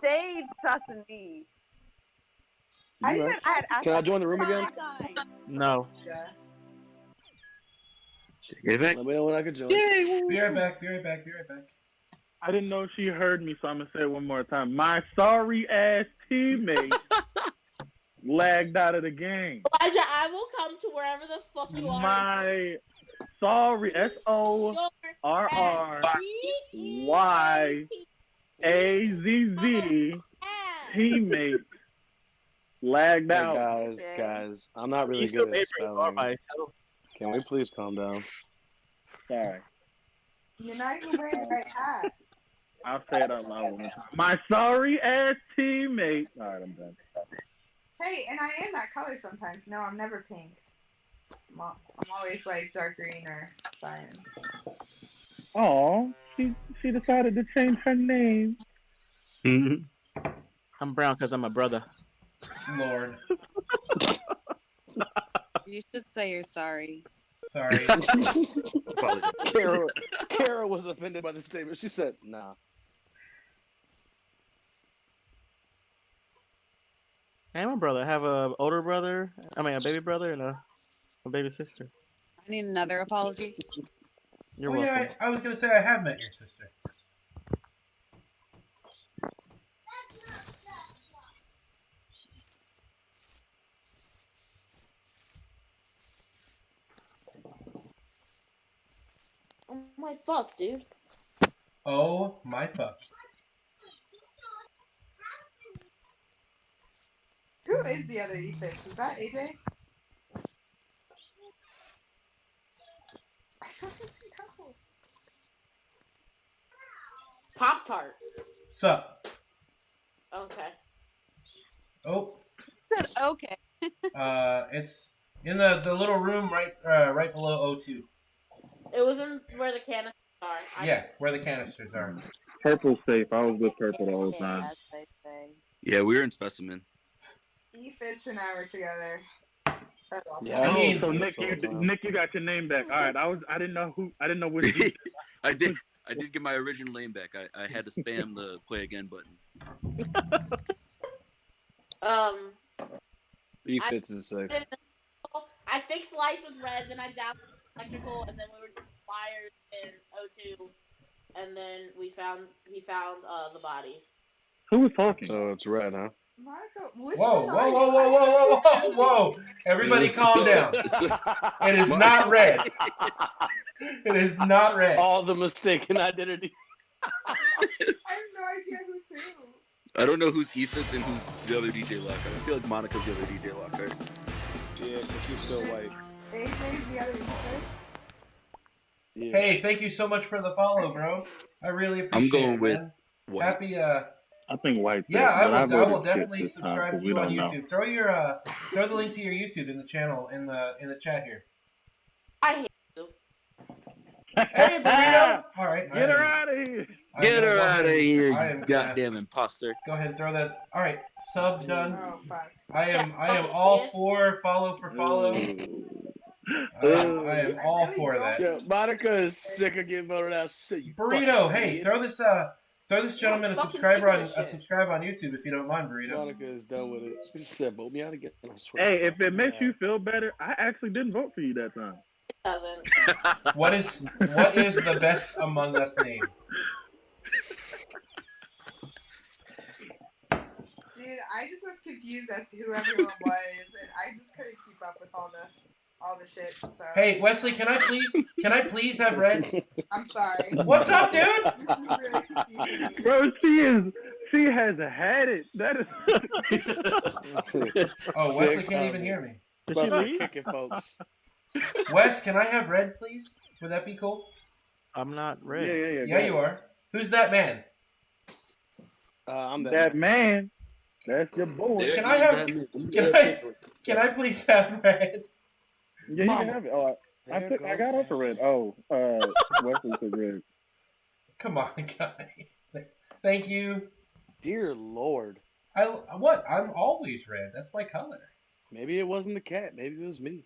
stayed sussing. I said Can I join the room again? No. Yeah. Get back. Let me know when I can join. Be right back. I didn't know she heard me, so I'm gonna say it one more time. My sorry ass teammate lagged out of the game. Elijah, I will come to wherever the fuck you are. My sorry SORRYAZZ teammate lagged Hey out. guys, I'm not really good at spelling. Can we please calm down? Sorry. You're not even wearing the right hat. I'll say it out loud one more time. My sorry ass teammate. All right, I'm done. Hey, and I am that color sometimes. No, I'm never pink. I'm always like dark green or cyan. Oh, she decided to change her name. I'm brown because I'm a brother. Lord. You should say you're sorry. Sorry. Kara was offended by the statement. She said, "Nah." Hey, my brother. I have a older brother. I mean, a baby brother and a baby sister. I need another apology. You're welcome. Yeah, I was gonna say I have met your sister. Oh my fuck, dude. Oh my fuck. Who is the other E6? Is that AJ? I don't know. Pop-Tart. Sup? Okay. Oh. Said okay. It's in the little room right below O2. It was in where the canisters are. Yeah, where the canisters are. Purple's safe. I was with Purple the whole time. As they say. Yeah, we were in Specimen. E-Fits and I were together. That's awesome. Yeah, I mean, so Nick, you got your name back. All right, I didn't know which. I did get my original name back. I had to spam the play again button. E-Fits is safe. I fixed lights with red, then I downloaded electrical, and then we were wired in O2, and then he found the body. Who was talking? So it's red, huh? Monica, which Whoa, one whoa, are whoa, you? whoa, whoa, whoa, whoa, whoa! Everybody calm down. It is not red. It is not red. All the mistaken identity. I have no idea who's who. I don't know who's Ethan and who's the other DJ Lockhart. I feel like Monica's the other DJ Lockhart. Yeah, but she's still white. AJ's the other E-Fits? Yeah. Hey, thank you so much for the follow, bro. I really appreciate it. I'm going with man. white. Happy I think white. Yeah, I voted will shit definitely this time, subscribe so to we you on don't know. YouTube. Throw the link to your YouTube in the channel in the chat here. I hate you. Hey, Burrito! All right, Get her out of here! Get her out of here, I you am goddamn imposter. Go ahead and throw that. All right, sub done. Oh, fuck. I am all for follow for follow. I am all for that. Yeah, Monica is sick of getting voted out. Shit, you Burrito, fucking hey, idiots. throw this gentleman a Fucking subscriber on stupid shit. subscribe on YouTube if you don't mind, Burrito. Monica is done with it. She said, "Vote me out again." I swear. Hey, if it makes you feel better, I actually didn't vote for you that time. It doesn't. What is the best Among Us name? Dude, I just was confused as to who everyone was, and I just couldn't keep up with all the shit. So Hey, Wesley, can I please have red? I'm sorry. What's up, dude? This is really confusing me. Bro, she has had it. That is. Oh, Wesley can't even hear me. Did she leave? Kicking folks. Wes, can I have red, please? Would that be cool? I'm not ready. Yeah, you are. Who's that man? I'm That man. That's your boy. Can I please have red? Yeah, you can have it. Oh, I got up for red. Oh, Wesley took red. Come on, guys. Thank you. Dear Lord. I'm always red. That's my color. Maybe it wasn't the cat. Maybe it was me.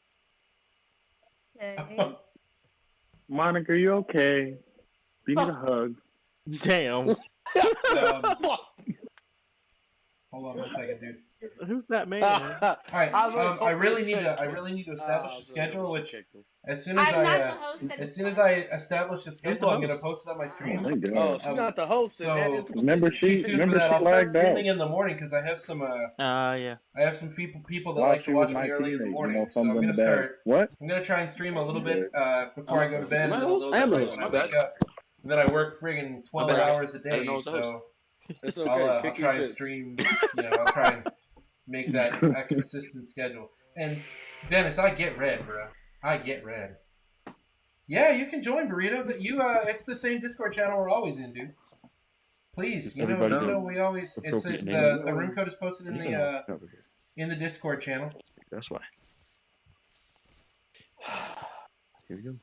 Monica, you okay? You need a hug. Damn. Hold on 1 second, dude. Who's that man? All right. I really need to. to establish a schedule. Which as soon I'm not the host as I establish the schedule, I'm gonna post it on my stream. Oh, she's not the host. So remember keep tuned for that. I'll start streaming in the morning because I have some. Yeah. I have some people that like to watch me early in the morning. So I'm gonna start. What? I'm gonna try and stream a little bit before I go to bed. Am I And the a host? little I am bit the late host, when I my wake bad. up. And then I work friggin' 12 bad. hours a I didn't day. know I was the host. So It's okay. I'll try and stream. I'll try and make that a consistent schedule. And Dennis, I get red, bro. I get red. Yeah, you can join Burrito. But it's the same Discord channel we're always in, dude. Please, we always. It's the room code is posted in the Discord channel. That's why. Here we go.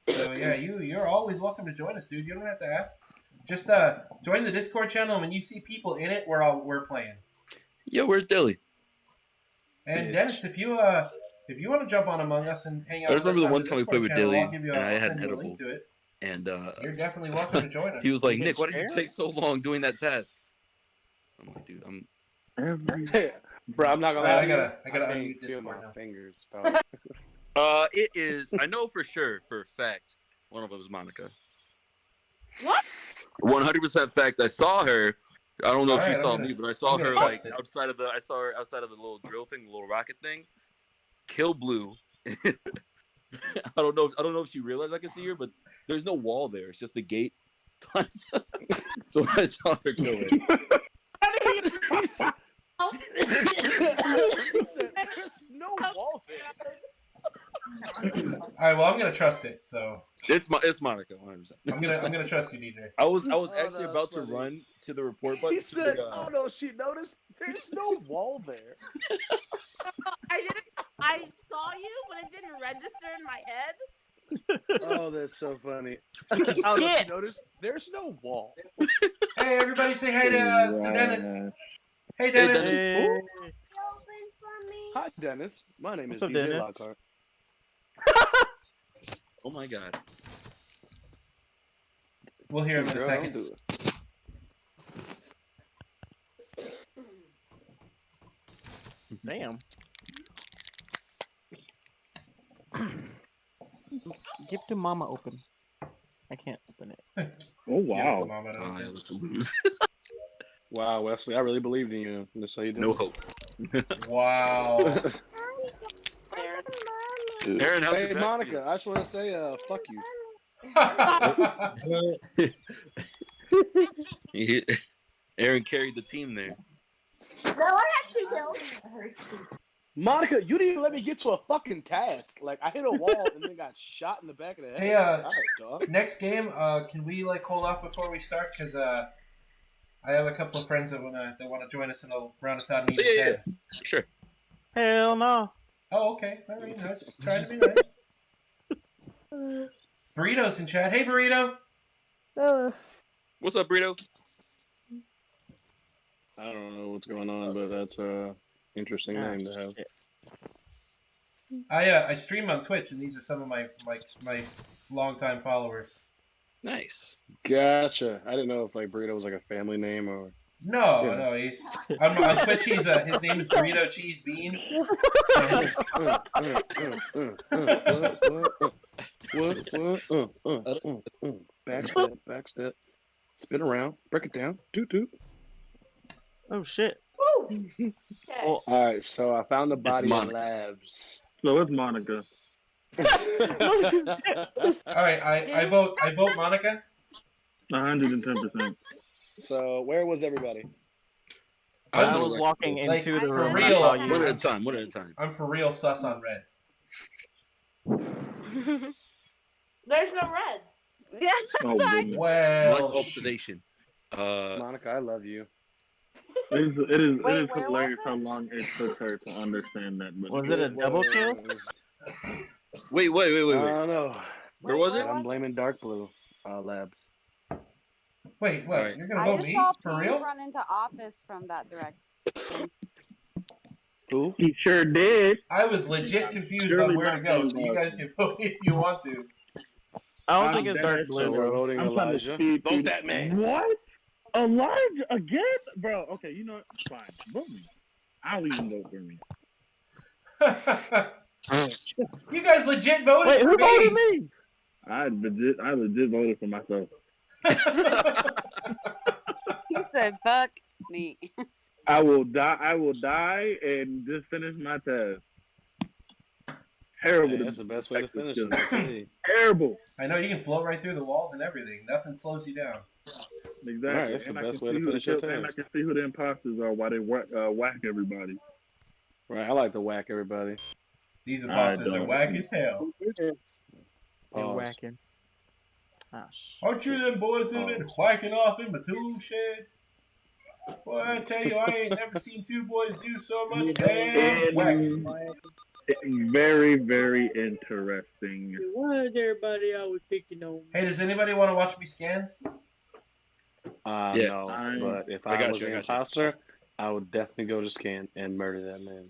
So yeah, you're always welcome to join us, dude. You don't have to ask. Just join the Discord channel, and when you see people in it, we're playing. Yo, where's Dilly? And Dennis, if you want to jump on Among Us and hang out, I remember with us the on one time we played with Discord Dilly, channel, and I had send an you a link edible. to it. And You're definitely welcome to join us. he was like, Nick, why did you take so long doing that task? I'm like, dude, Bro, I'm not gonna. Alright, lie I gotta can't unmute feel Discord my now. fingers. Dog. it is. I know for sure, for a fact, one of them is Monica. What? 100% fact. I saw her. I don't know if she Alright, saw I'm me, gonna- but I saw I'm gonna her trust like it. outside of the. I saw her outside of the little drill thing, the little rocket thing. Kill blue. I don't know if she realized I could see her, but there's no wall there. It's just a gate. So I saw her kill her. There's no wall there. All right, well, I'm gonna trust it. So It's Monica, 100%. I'm gonna trust you, DJ. I was actually that's about to funny. run to the report button. He said, "Oh no, she noticed. There's no wall there." I saw you, but it didn't register in my head. Oh, that's so funny. I don't know if you noticed. There's no wall. Hey, everybody, say hi to Dennis. Hey, Dennis. Hey. Hi, Dennis. My name is What's up, DJ Dennis? Lockhart. Oh my god. We'll hear him in a Girl, second. don't do it. Damn. Give the mama open. I can't open it. Oh Yeah, wow, Mama, I was to lose. wow, Wesley, I really believed in you. Just so you No hope. Wow. Aaron, how's Hey, your back Monica, I just want to say, fuck you. Aaron carried the team there. No, I had 2 kills. Monica, you didn't even let me get to a fucking task. Like, I hit a wall and then got shot in the back of the head. Hey, All right, dog. Next game, can we hold off before we start? Because I have a couple of friends that wanna join us and they'll round us out and eat Yeah. instead. Sure. Hell no. Oh, okay. All right, I was just trying to be nice. Burrito's in chat. Hey, Burrito. What's up, Burrito? I don't know what's going on, but that's interesting name to have. I stream on Twitch, and these are some of my longtime followers. Nice. Gotcha. I didn't know if like Burrito was like a family name or. No, Yeah. no, he's on Twitch. His name is Burrito Cheese Bean. Backstep. Spin around. Break it down. Doot doot. Oh shit. Okay. All right, so I found the body in Monica. labs. So it's Monica. All right, I vote Monica. 110%. So where was everybody? I I was was walking like, into the for room. real. I saw you. One at a time. One at a time. I'm for real sus on red. There's no red. Yeah, Oh, that's why. goodness. Nice Well, observation. Monica, I love you. It is Wait, where hilarious was how long it took her to understand that. But Was it a double kill? Wait. I don't know. Where was it? I'm blaming Dark Blue Labs. wait, what? Alright. You're gonna I vote just me saw for Pete real? run into office from that direction. Who? he sure did. I was legit confused Surely on where to not go, voting so you for guys can vote if you want to. I don't I'm think it's dark dead, blue. So we're Bro. voting I'm trying to Elijah. speed Vote through that man. What? Elijah again, bro? Okay, you know what? Fine, vote me. I'll even vote for me. You guys legit voted Wait, for who me. voted me? I legit voted for myself. He said, "Fuck me." I will die and just finish my test. Terrible. Hey, that's the best way to finish it. I tell you. Terrible. I know you can float right through the walls and everything. Nothing slows you down. Exactly. Right, that's the best way to finish your And I test. can see who the imposters are while they whack everybody. Right, I like to whack everybody. These imposters are don't. whack as hell. They're Pause. whacking. Oh, Aren't you them boys that have been whacking off in my tool shed? Boy, I tell you, I ain't never seen two boys do so much damn whacking. Very, very interesting. Why is everybody always picking on me? Hey, does anybody want to watch me scan? Yeah. No, but if I I got was you, I an got you. imposter, I would definitely go to scan and murder that man.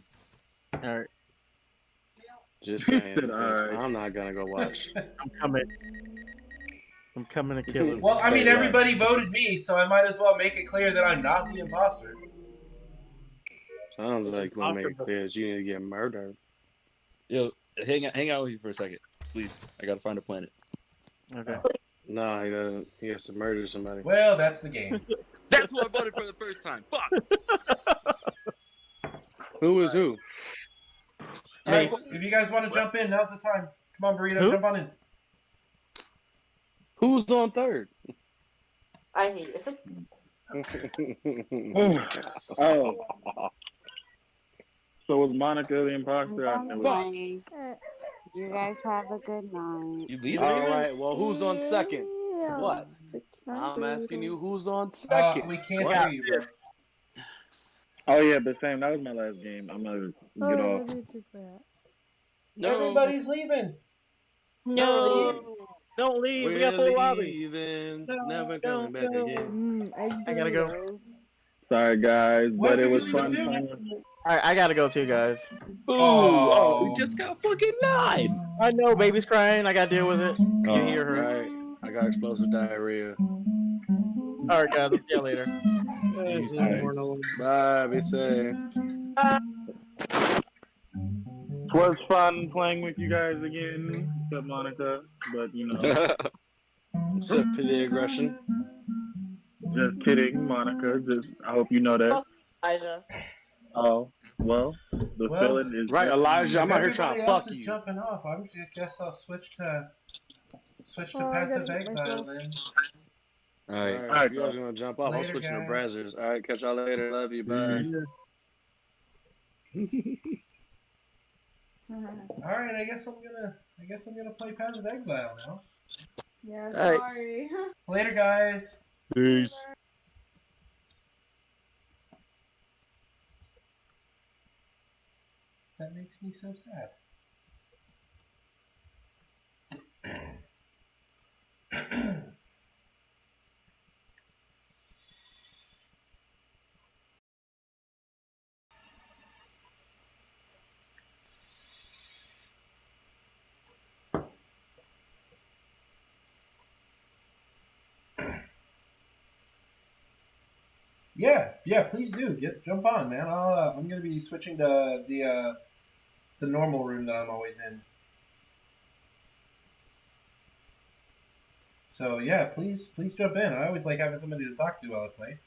All right, Just saying, said, because "Alright." I'm not gonna go watch. I'm coming. I'm coming to kill him. Well, I mean, Say everybody less. voted me, so I might as well make it clear that I'm not the imposter. Sounds like we'll make it clear that you need to get murdered. Yo, hang out with you for a second, please. I gotta find a planet. Okay. No, he doesn't. He has to murder somebody. Well, that's the game. That's who I voted for the first time. Fuck. Who is who? All right, if you guys want to jump in, now's the time. Come on, Burrito, Who? jump on in. Who's on third? I hate it. Oh. So was Monica the imposter? I I'm knew it. playing. You guys have a good night. You leave? All right. Well, who's on second? What? I'm asking you, who's on second? We can't What? hear you, bro. Oh yeah, but Sam, that was my last game. I'm gonna get off. Everybody's leaving. No, don't leave. We got We're full lobby. leaving, No, never don't coming back again. I gotta go. Sorry guys, Wes, but it are you was leaving fun too? playing. All right, I gotta go too, guys. Boo! Oh. Oh, we just got fucking 9. I know, baby's crying. I gotta deal with it. You Oh, hear her. Right. I got explosive diarrhea. All right, guys. I'll see you later. Peace, man. Bye. Be safe. It was fun playing with you guys again, except Monica. But you know, Except for the aggression. just kidding, Monica. Just I hope you know that. Elijah. Oh well, the Well, feeling is Right, Elijah. I'm If out here trying everybody to else fuck is you. jumping off, I guess I'll switch to Oh, I Path gotta of get Exile myself. then. All right. All All right, right, you guys are gonna jump off. I'm Later, switching to guys. Brazzers. All right, catch y'all later. Love you. Bye. All right, I guess I'm gonna play Path of Exile now. Yeah, Alright. sorry. Later, guys. Peace. That makes me so sad. Yeah, please do. Jump on, man. I'm gonna be switching to the normal room that I'm always in. So yeah, please jump in. I always like having somebody to talk to while I play.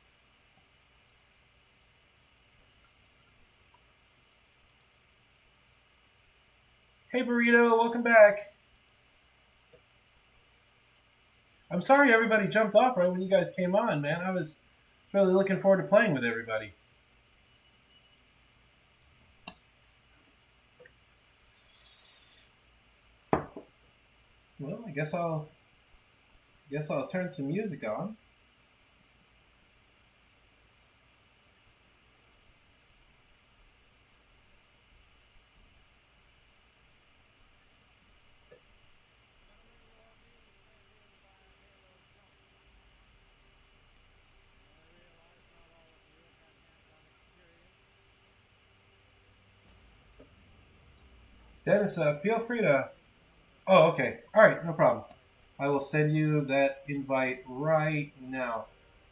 Hey Burrito, welcome back. I'm sorry everybody jumped off right when you guys came on, man. I was really looking forward to playing with everybody. Well, I guess I'll turn some music on. Dennis, feel free to... Oh, okay. All right, no problem. I will send you that invite right now.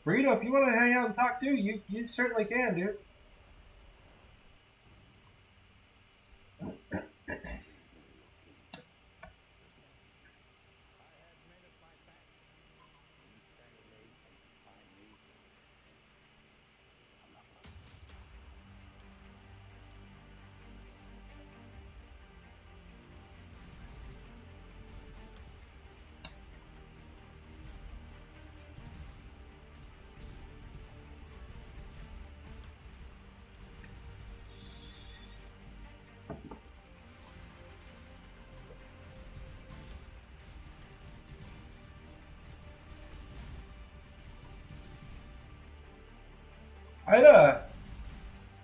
Burrito, if you want to hang out and talk too, you certainly can, dude.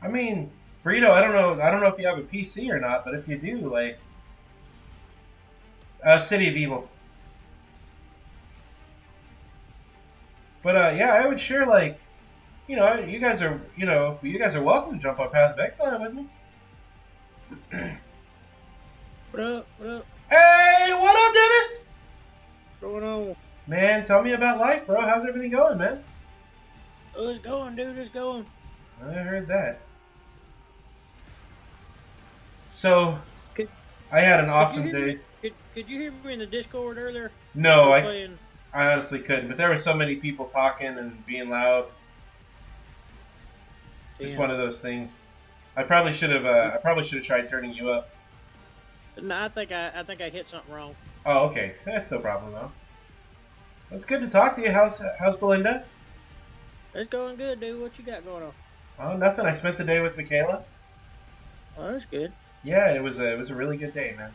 I mean, Burrito, I don't know if you have a PC or not, but if you do, like, City of Evil. But yeah, I would sure like, you guys are welcome to jump on Path of Exile with me. What up? What up? Hey, what up, Dennis? What's going on? Man, tell me about life, bro. How's everything going, man? Oh, it's going, dude. It's going. I heard that. So, Could- I had an Could awesome you hear day. me- Could you hear me in the Discord earlier? No, We're I playing. honestly couldn't. But there were so many people talking and being loud. Just Damn. one of those things. I probably should have tried turning you up. No, I think I hit something wrong. Oh, okay. That's no problem though. It's good to talk to you. How's Belinda? It's going good, dude. What you got going on? Oh, nothing. I spent the day with Michaela. Oh, that's good. Yeah, it was a really good day, man.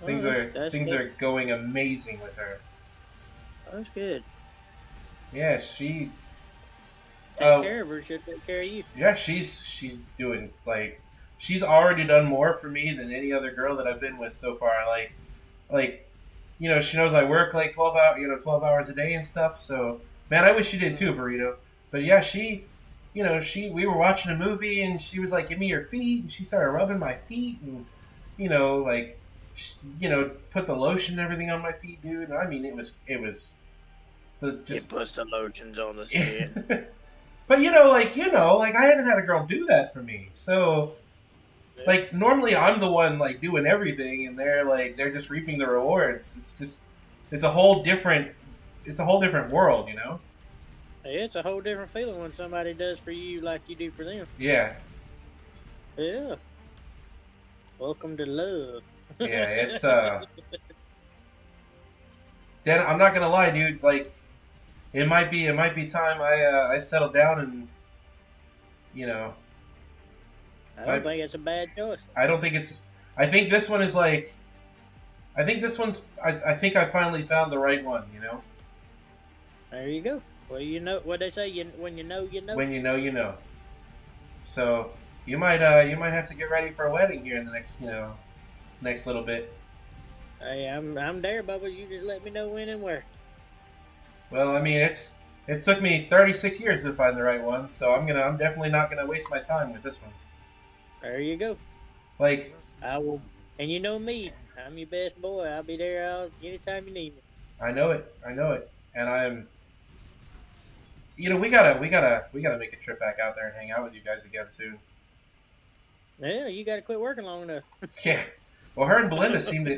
Oh, Things that's good. are going amazing with her. Oh, that's good. Yeah, she. Take care of her. She'll take care of you. Yeah, she's doing like she's already done more for me than any other girl that I've been with so far. Like, she knows I work like 12 hours a day and stuff. So, man, I wish she did too, Burrito. But yeah, we were watching a movie and she was like, "Give me your feet," and she started rubbing my feet and like, put the lotion and everything on my feet, dude. I mean, it was the just. You puts the lotions on the skin. But like I haven't had a girl do that for me. So like normally I'm the one like doing everything and they're just reaping the rewards. It's a whole different world, Hey, it's a whole different feeling when somebody does for you like you do for them. Yeah. Yeah. Welcome to love. Yeah, it's then I'm not gonna lie, dude, like it might be time I settle down and I don't think it's a bad choice. I don't think it's. I think this one is like. I think this one's. I think I finally found the right one. There you go. Well, what they say. When you know, you know. When you know, you know. So you might have to get ready for a wedding here in the next little bit. Hey, I'm there, Bubba. You just let me know when and where. Well, I mean, it took me 36 years to find the right one, so I'm definitely not gonna waste my time with this one. There you go. Like I will, and you know me. I'm your best boy. I'll be there anytime you need me. I know it, and I'm. We gotta make a trip back out there and hang out with you guys again soon. Yeah, you got to quit working long enough. Yeah. Well, her and Belinda seem to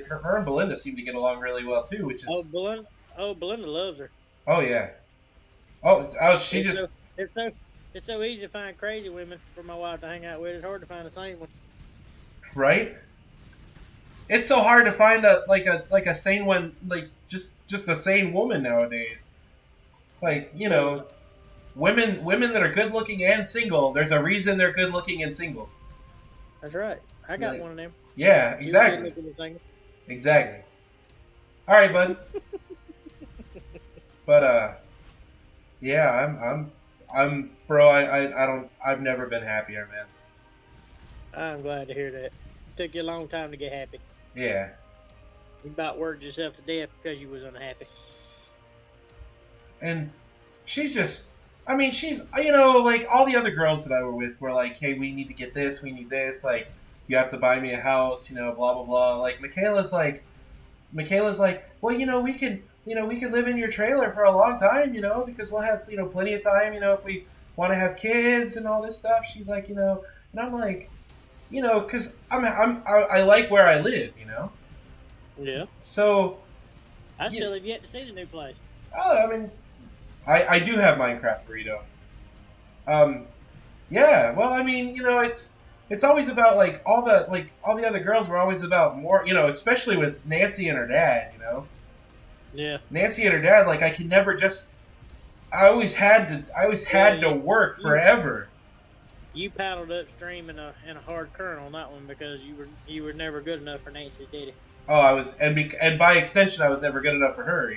get along really well too, which is. Belinda loves her. Oh yeah. Oh, she It's just. It's so easy to find crazy women for my wife to hang out with. It's hard to find the same one. Right. It's so hard to find a sane one, like just a sane woman nowadays. Like women that are good looking and single. There's a reason they're good looking and single. That's right. I got one of them. Yeah, exactly. Exactly. All right, bud. But yeah, I'm bro. I've never been happier, man. I'm glad to hear that. Took you a long time to get happy. Yeah. You about worked yourself to death because you was unhappy. And she's just. I mean, she's, like all the other girls that I were with were like, hey, we need to get this, we need this, like, you have to buy me a house, blah, blah, blah. Like, Michaela's like, Michaela's like, well, we can live in your trailer for a long time, because we'll have, plenty of time, if we want to have kids and all this stuff. She's like, and I'm like, because I like where I live, Yeah. So, I still have yet to see the new place. I mean, I do have Minecraft Burrito. Yeah. Well, I mean, it's always about all the other girls were always about more, especially with Nancy and her dad, Yeah. Nancy and her dad, I could never just. I always had to work forever. You paddled upstream in a hard current on that one because you were never good enough for Nancy's daddy. Oh, I was, and by extension, I was never good enough for her,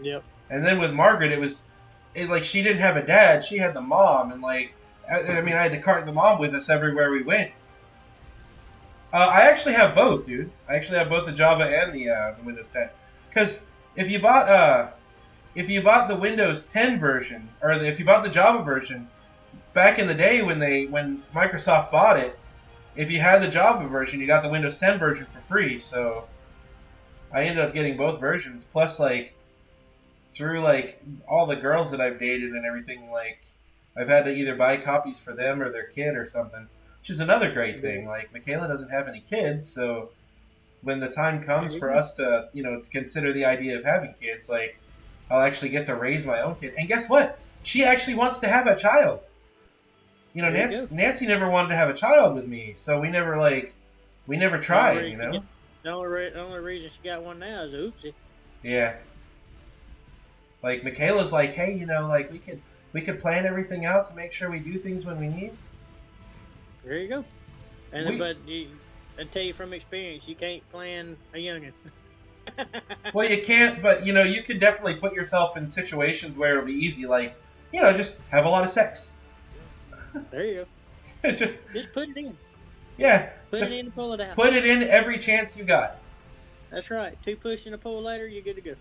Yep. And then with Margaret, she didn't have a dad; she had the mom, and I had to cart the mom with us everywhere we went. I actually have both, dude. I actually have both the Java and the Windows 10. Because if you bought the Windows 10 version, or if you bought the Java version, back in the day when Microsoft bought it, if you had the Java version, you got the Windows 10 version for free. So I ended up getting both versions. Plus, through all the girls that I've dated and everything, I've had to either buy copies for them or their kid or something, which is another great thing. Michaela doesn't have any kids, so when the time comes for us to, to consider the idea of having kids, I'll actually get to raise my own kid. And guess what? She actually wants to have a child. Nancy never wanted to have a child with me, so we never tried, The only reason she got one now is oopsie. Yeah. Michaela's like, hey, we could plan everything out to make sure we do things when we need. There you go. But I tell you from experience, you can't plan a youngin'. Well, you can't, but you could definitely put yourself in situations where it'll be easy, just have a lot of sex. There you go. just put it in. Yeah. Put it in and pull it out. Put it in every chance you got. That's right. 2 push and a pull later, you're good to go.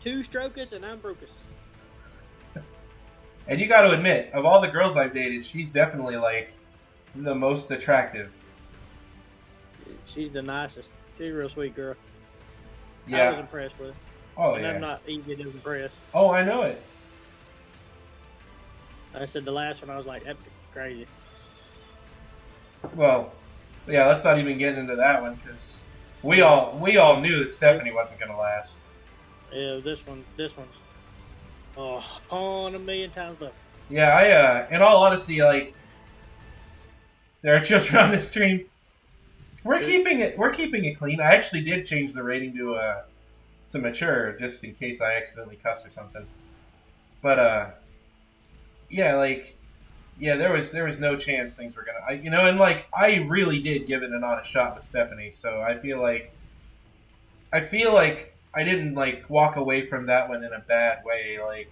Two strokers and I'm brokers. And you got to admit, of all the girls I've dated, she's definitely the most attractive. She's the nicest. She's a real sweet girl. Yeah. I was impressed with her. Oh, and yeah. I'm not easy to impress. Oh, I know it. I said the last one, I was like, that's crazy. Well, yeah, let's not even get into that one because we all knew that Stephanie wasn't going to last. Yeah, this one's on a million times better. Yeah, in all honesty, there are children on this stream. We're keeping it clean. I actually did change the rating to mature just in case I accidentally cuss or something. But there was no chance things were gonna, I really did give it an honest shot with Stephanie. So I feel like I didn't walk away from that one in a bad way.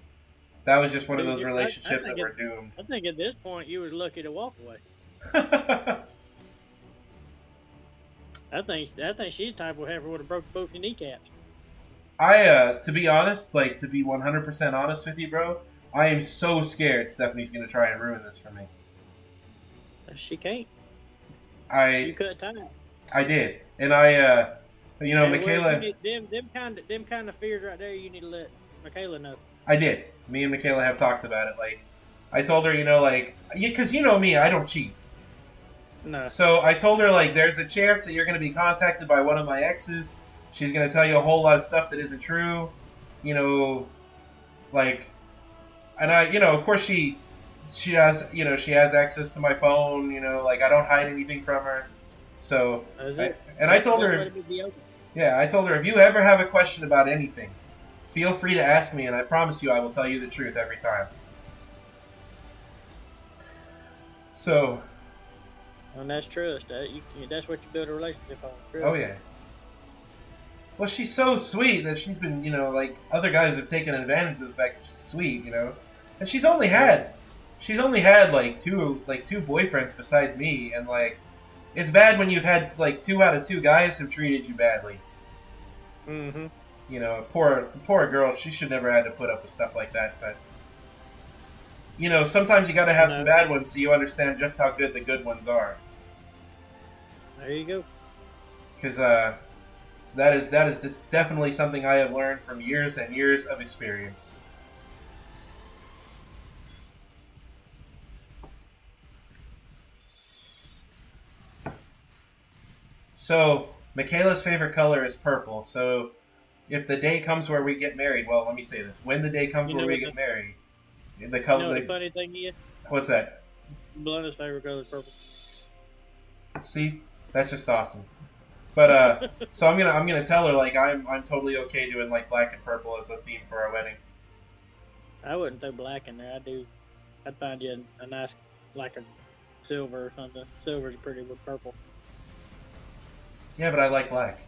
That was just one of those relationships that were doomed. I think at this point you was lucky to walk away. I think she's the type of heifer would have broke both your kneecaps. To be honest, to be 100% honest with you, bro, I am so scared Stephanie's gonna try and ruin this for me. She can't. You cut time. I did, and Michaela. Them kind of fears right there. You need to let Michaela know. I did. Me and Michaela have talked about it. I told her, because me, I don't cheat. No. So I told her, there's a chance that you're going to be contacted by one of my exes. She's going to tell you a whole lot of stuff that isn't true. And of course she has, she has access to my phone, I don't hide anything from her. So, I told her, I told her, if you ever have a question about anything, feel free to ask me, and I promise you I will tell you the truth every time. So. And that's trust. That's what you build a relationship on. Trust. Oh, yeah. Well, she's so sweet that she's been, other guys have taken advantage of the fact that she's sweet, And she's only had two boyfriends besides me, and, it's bad when you've had, 2 out of 2 guys who've treated you badly. Mm-hmm. The poor girl, she should never had to put up with stuff like that, but you know, sometimes you got to have No. some bad ones so you understand just how good the good ones are. There you go. Because that's definitely something I have learned from years and years of experience. So, Michaela's favorite color is purple. So, if the day comes where we get married, well, let me say this: when the day comes You where know we what get married, the You color. know what the funny thing is? What's that? Blunda's favorite color is purple. See, that's just awesome. But so I'm gonna tell her like I'm totally okay doing like black and purple as a theme for our wedding. I wouldn't throw black in there. I'd find you a nice, like a silver or something. Silver's pretty with purple. Yeah, but I like black,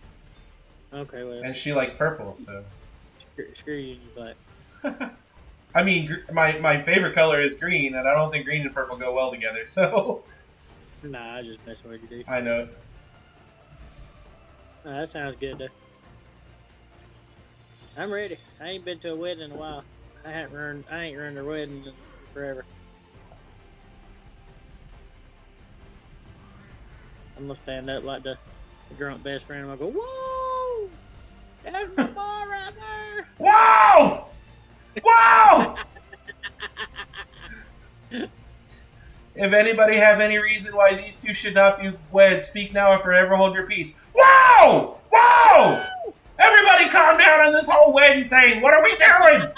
Okay, well, and she likes purple. So screw you, black. I mean, my favorite color is green, and I don't think green and purple go well together. So Nah, I just messing with you, dude. I know. Nah, that sounds good, though. I'm ready. I ain't been to a wedding in a while. I ain't run a wedding in forever. I'm gonna stand up like the drunk best friend. I'm gonna go, whoa! There's my bar right there! Wow! Wow! If anybody have any reason why these two should not be wed, speak now or forever hold your peace. Wow! Wow! Everybody calm down on this whole wedding thing. What are we doing?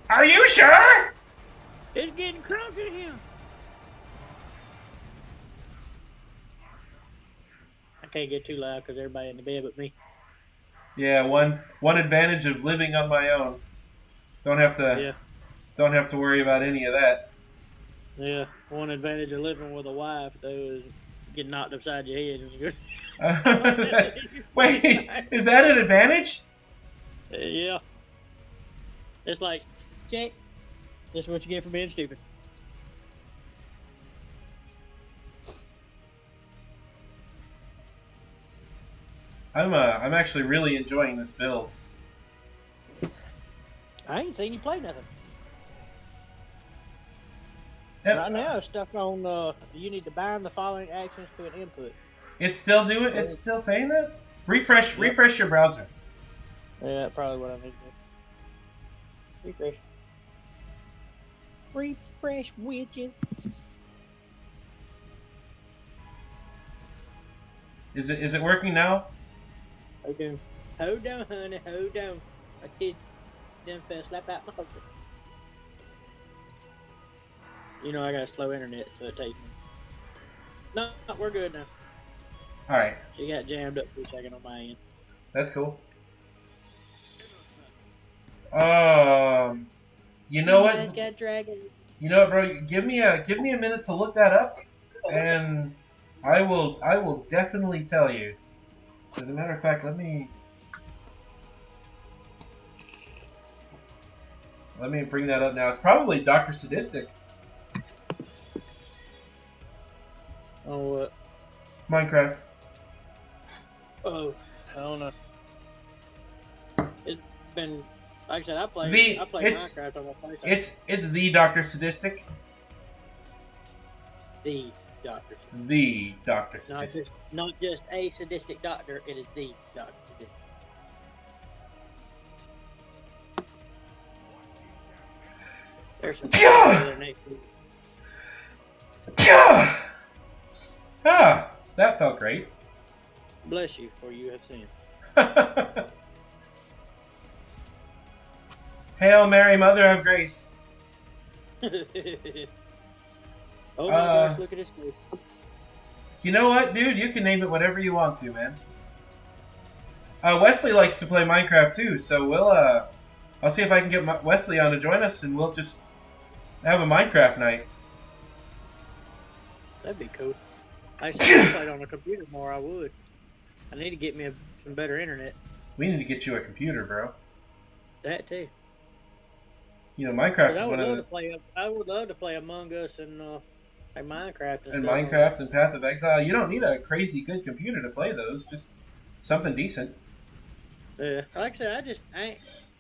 Are you sure? It's getting crunk in here. I can't get too loud because everybody in the bed but me. Yeah, one advantage of living on my own. Don't have to worry about any of that. Yeah. One advantage of living with a wife though is getting knocked upside your head when you Wait, is that an advantage? Yeah. It's like, check. This is what you get for being stupid. I'm actually really enjoying this build. I ain't seen you play nothing. Yep. Right now, it's stuck on, you need to bind the following actions to an input. It's still doing. It's still saying that. Refresh your browser. Yeah, probably what I need to do. Refresh widget. Is it working now? Hold on, honey, hold on. I kid done fell slap out my husband. You know I got slow internet, so it takes me. No, we're good now. All right, She got jammed up for a second on my end. that's cool. You know You guys what? got dragon. You know what, bro? Give me a minute to look that up, and I will definitely tell you. As a matter of fact, let me bring that up now. It's probably Dr. Sadistic. Oh, what? Minecraft. Oh, I don't know. It's been, like I said, I play Minecraft on my PlayStation. It's the Dr. Sadistic. The Doctor. The Dr. Sadistic. Not just a sadistic doctor, it is the Doctor Sadistic. There's some there next week. Ah, that felt great. Bless you, for you have sinned. Hail Mary, Mother of Grace. Oh my gosh, look at this face. You know what, dude? You can name it whatever you want to, man. Wesley likes to play Minecraft too, so I'll see if I can get Wesley on to join us, and we'll just have a Minecraft night. That'd be cool. I said I played on a computer more, I would. I need to get me some better internet. We need to get you a computer, bro. That too. You know, Minecraft I is would one of love the... to play. I would love to play Among Us and like Minecraft And stuff. Minecraft and Path of Exile. You don't need a crazy good computer to play those. Just something decent. Yeah, like I said,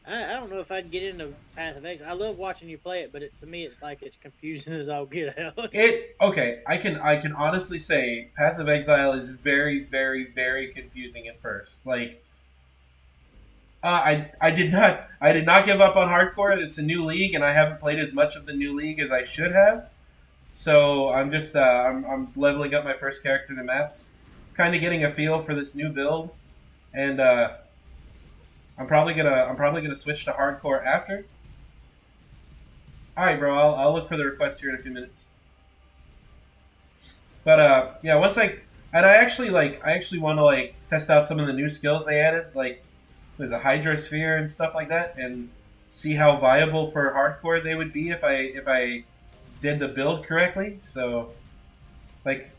I don't know if I'd get into Path of Exile. I love watching you play it, but to me, it's like it's confusing as all get out. Okay. I can honestly say Path of Exile is very, very, very confusing at first. Like, I did not give up on hardcore. It's a new league, and I haven't played as much of the new league as I should have. So I'm just I'm leveling up my first character to maps, kind of getting a feel for this new build, and I'm probably gonna switch to hardcore after. All right, bro. I'll look for the request here in a few minutes. But yeah, I actually want to like test out some of the new skills they added, like there's a Hydrosphere and stuff like that, and see how viable for hardcore they would be if I did the build correctly. So, like,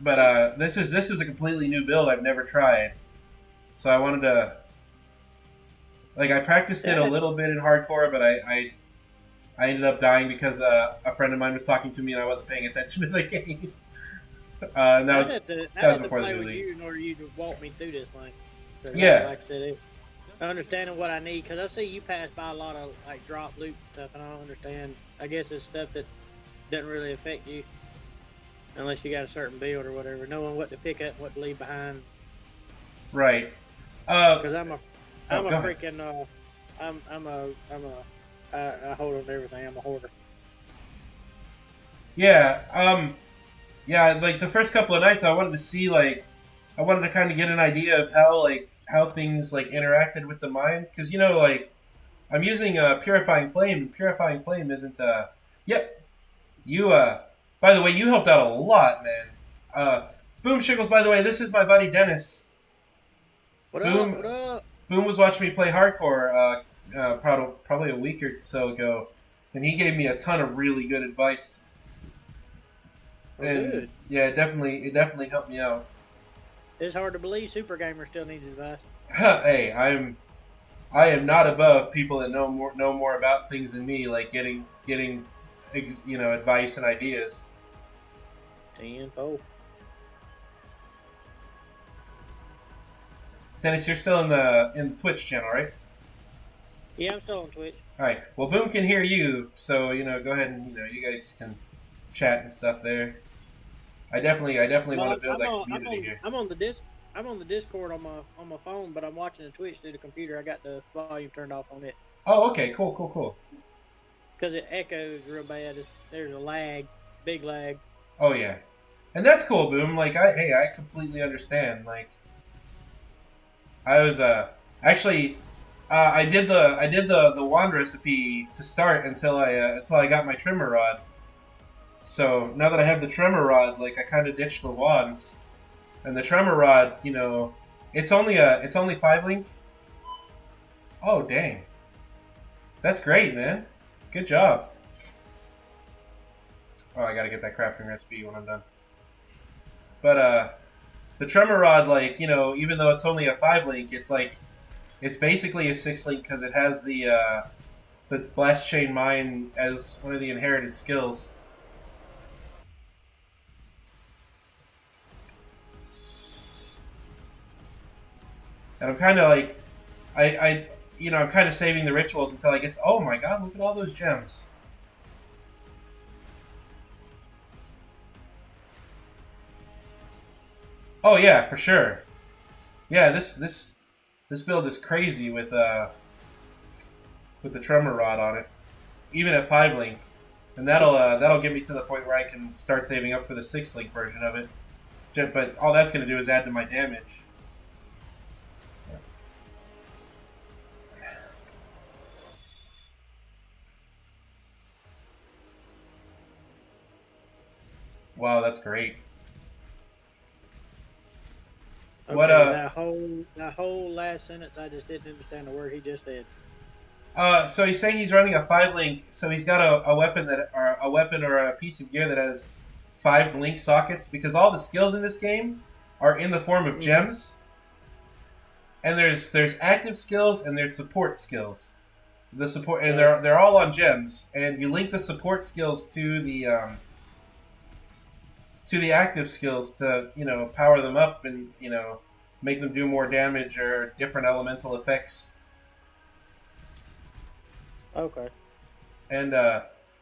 but this is a completely new build I've never tried. So I wanted to, like, I practiced it a little bit in hardcore, but I ended up dying because a friend of mine was talking to me and I wasn't paying attention to the game. And that was before the new league. You in order you to walk me through this thing. Yeah. Like I said, understanding what I need, because I see you pass by a lot of like drop loop stuff, and I don't understand. I guess it's stuff that doesn't really affect you unless you got a certain build or whatever. Knowing what to pick up, and what to leave behind. Right. Because I'm a ahead. freaking I hold on to everything. I'm a hoarder. Yeah. Yeah. Like the first couple of nights, I wanted to kind of get an idea of how things like interacted with the mind, because like I'm using Purifying Flame, and Purifying Flame isn't. Yep. You. By the way, you helped out a lot, man. Boom Shiggles. By the way, this is my buddy Dennis. What Boom. up? What up? Boom was watching me play hardcore probably a week or so ago, and he gave me a ton of really good advice. And good. Yeah, it definitely helped me out. It's hard to believe Super Gamer still needs advice. Hey, I am not above people that know more about things than me, like getting advice and ideas. Tenfold. Dennis, you're still in the Twitch channel, right? Yeah, I'm still on Twitch. All right. Well, Boom can hear you, so go ahead and you guys can chat and stuff there. I definitely want to build that community here. I'm on the Discord on my phone, but I'm watching the Twitch through the computer. I got the volume turned off on it. Oh, okay, cool. Because it echoes real bad. There's a lag, big lag. Oh yeah, and that's cool, Boom. Like I completely understand. Like I was actually I did the wand recipe to start until I got my trimmer rod. So now that I have the tremor rod, like I kind of ditched the wands, and the tremor rod, it's only 5 link. Oh dang, that's great, man. Good job. Oh, I gotta get that crafting recipe when I'm done. But the tremor rod, like even though it's only a 5 link, it's basically a 6 link because it has the blast chain mine as one of the inherited skills. And I'm kind of like, I'm kind of saving the rituals until I get. Oh my god! Look at all those gems. Oh yeah, for sure. Yeah, this build is crazy with the tremor rod on it, even at 5 link, and that'll get me to the point where I can start saving up for the 6 link version of it. But all that's going to do is add to my damage. Wow, that's great. Okay, What that whole last sentence, I just didn't understand the word he just said. So he's saying he's running a 5 link. So he's got a weapon or a piece of gear that has 5 link sockets, because all the skills in this game are in the form of gems. And there's active skills and there's support skills. The support, and they're all on gems, and you link the support skills to the active skills to power them up and make them do more damage or different elemental effects. Okay. And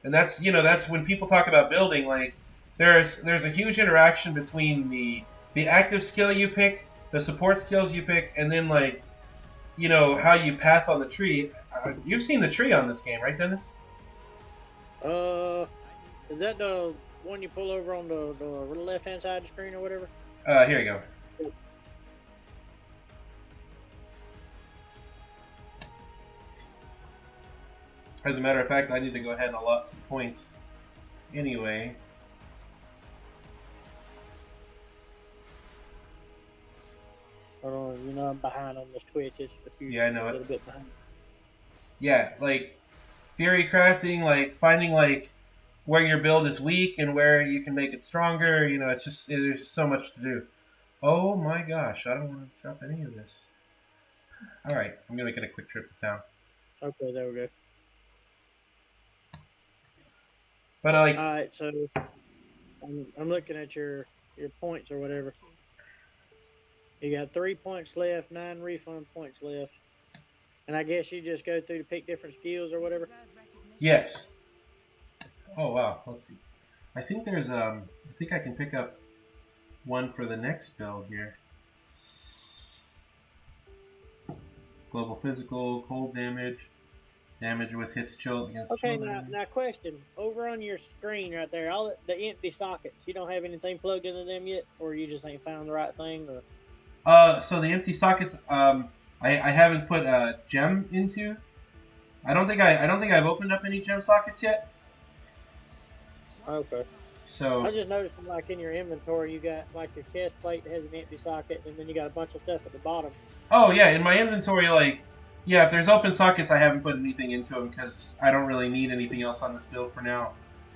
that's that's when people talk about building, like there's a huge interaction between the active skill you pick, the support skills you pick, and then like how you path on the tree. You've seen the tree on this game, right, Dennis? Is that the one you pull over on the left hand side of the screen or whatever? Here you go. As a matter of fact, I need to go ahead and allot some points anyway. Hold on, I'm behind on this Twitch. It's a few, Yeah, I know a it. little bit behind. Yeah, like theory crafting, like finding like where your build is weak and where you can make it stronger. It's just there's just so much to do. Oh my gosh, I don't want to drop any of this. All right, I'm gonna make it a quick trip to town. Okay, there we go. But All right, so I'm looking at your points or whatever. You got 3 points left, 9 refund points left, and I guess you just go through to pick different skills or whatever. yes. Oh wow, let's see. I think there's I think I can pick up one for the next build here. Global physical, cold damage, damage with hits chill against Okay, children. now question. Over on your screen right there, all the empty sockets, you don't have anything plugged into them yet, or you just ain't found the right thing, or? So the empty sockets, I haven't put a gem into. I don't think I've opened up any gem sockets yet. Okay. So I just noticed, like in your inventory, you got like your chest plate that has an empty socket, and then you got a bunch of stuff at the bottom. oh yeah, in my inventory, like if there's open sockets, I haven't put anything into them because I don't really need anything else on this build for now.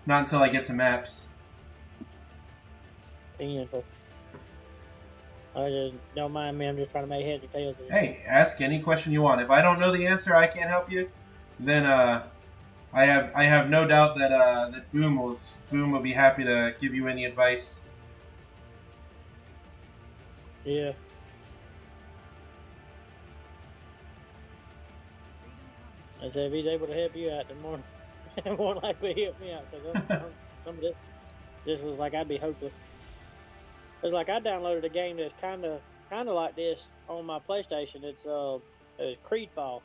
Not until I get to maps. Painful. I just don't mind me. I'm just trying to make heads or tails of it. Hey, ask any question you want. If I don't know the answer, I can't help you. Then I have no doubt that that Boom will be happy to give you any advice. Yeah. I say if he's able to help you out, then more likely to help me out, because some of this was like I'd be hopeless. It's like I downloaded a game that's kind of like this on my PlayStation. It's Creedfall,